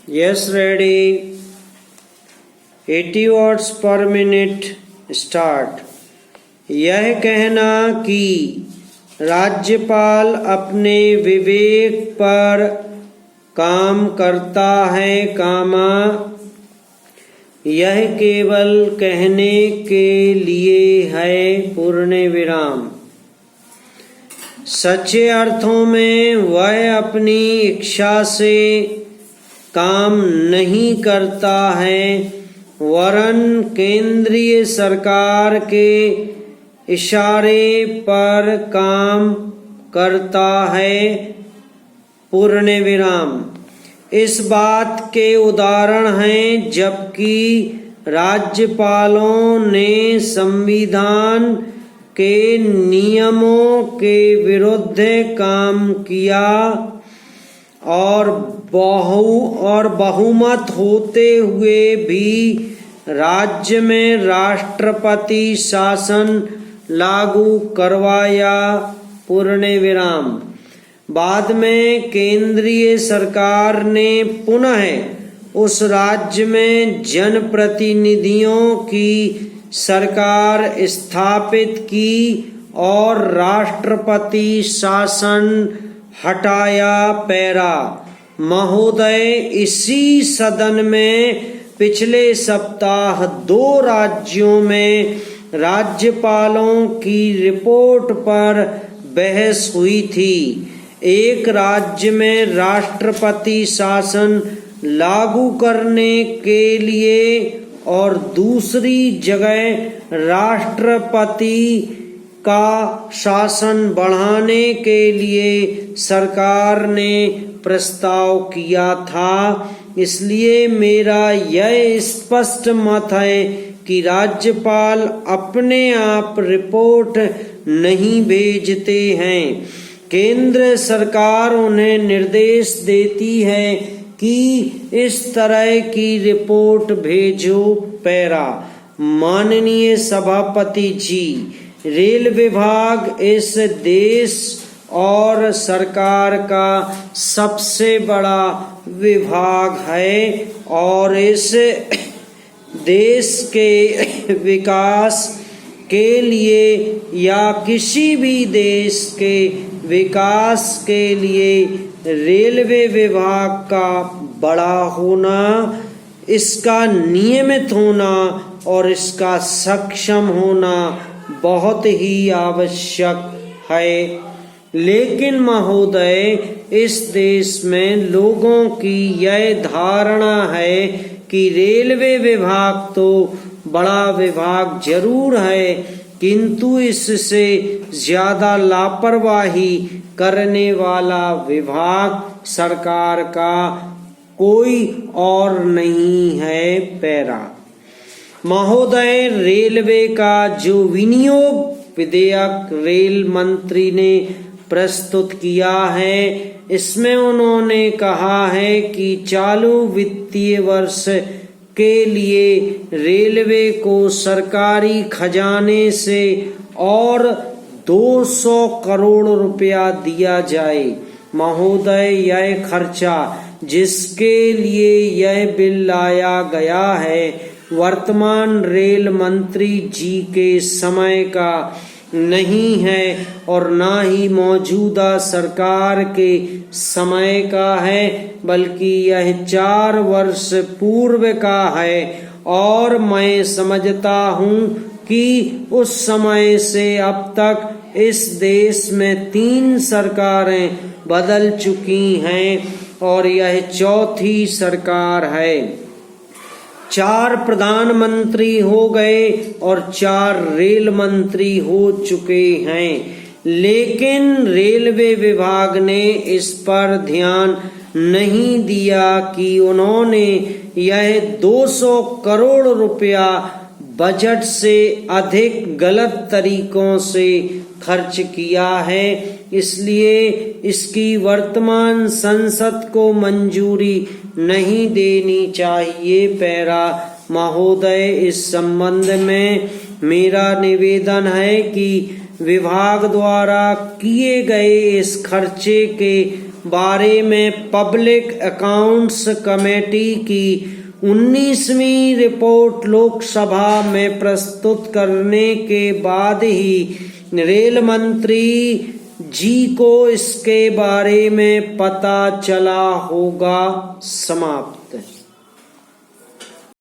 Yes, ready. 80 words per minute. Start. यह कहना कि राज्यपाल अपने विवेक पर काम करता है, यह केवल कहने के लिए है, पूर्ण विराम। सच्चे अर्थों में वह अपनी इच्छा से काम नहीं करता है, वरन केंद्रीय सरकार के इशारे पर काम करता है, पूर्ण विराम। इस बात के उदाहरण हैं जबकि राज्यपालों ने संविधान के नियमों के विरुद्ध काम किया और बहुमत होते हुए भी राज्य में राष्ट्रपति शासन लागू करवाया, पूर्ण विराम। बाद में केंद्रीय सरकार ने पुनः उस राज्य में जनप्रतिनिधियों की सरकार स्थापित की और राष्ट्रपति शासन हटाया, पैरा। महोदय, इसी सदन में पिछले सप्ताह 2 राज्यों में राज्यपालों की रिपोर्ट पर बहस हुई थी। एक राज्य में राष्ट्रपति शासन लागू करने के लिए और दूसरी जगह राष्ट्रपति का शासन बढ़ाने के लिए सरकार ने प्रस्ताव किया था। इसलिए मेरा यह स्पष्ट मत है कि राज्यपाल अपने आप रिपोर्ट नहीं भेजते हैं। केंद्र सरकार उन्हें निर्देश देती है कि इस तरह की रिपोर्ट भेजो, पैरा। माननीय सभापति जी, रेल विभाग इस देश और सरकार का सबसे बड़ा विभाग है और इस देश के विकास के लिए या किसी भी देश के विकास के लिए रेलवे विभाग का बड़ा होना, इसका नियमित होना और इसका सक्षम होना बहुत ही आवश्यक है। लेकिन महोदय, इस देश में लोगों की यह धारणा है कि रेलवे विभाग तो बड़ा विभाग जरूर है, किंतु इससे ज्यादा लापरवाही करने वाला विभाग सरकार का कोई और नहीं है, पैरा। महोदय, रेलवे का जो विनियोग विधेयक रेल मंत्री ने प्रस्तुत किया है, इसमें उन्होंने कहा है कि चालू वित्तीय वर्ष के लिए रेलवे को सरकारी खजाने से और 200 करोड़ रुपया दिया जाए। महोदय, यह खर्चा जिसके लिए यह बिल लाया गया है, वर्तमान रेल मंत्री जी के समय का नहीं है और ना ही मौजूदा सरकार के समय का है, बल्कि यह 4 वर्ष पूर्व का है और मैं समझता हूँ कि उस समय से अब तक इस देश में 3 सरकारें बदल चुकी हैं और यह 4थी सरकार है। 4 प्रधानमंत्री हो गए और 4 रेल मंत्री हो चुके हैं, लेकिन रेलवे विभाग ने इस पर ध्यान नहीं दिया कि उन्होंने यह 200 करोड़ रुपया बजट से अधिक गलत तरीकों से खर्च किया है। इसलिए इसकी वर्तमान संसद को मंजूरी नहीं देनी चाहिए, पैरा। महोदय, इस संबंध में मेरा निवेदन है कि विभाग द्वारा किए गए इस खर्चे के बारे में पब्लिक अकाउंट्स कमेटी की 19वीं रिपोर्ट लोकसभा में प्रस्तुत करने के बाद ही रेल मंत्री जी को इसके बारे में पता चला होगा। समाप्त।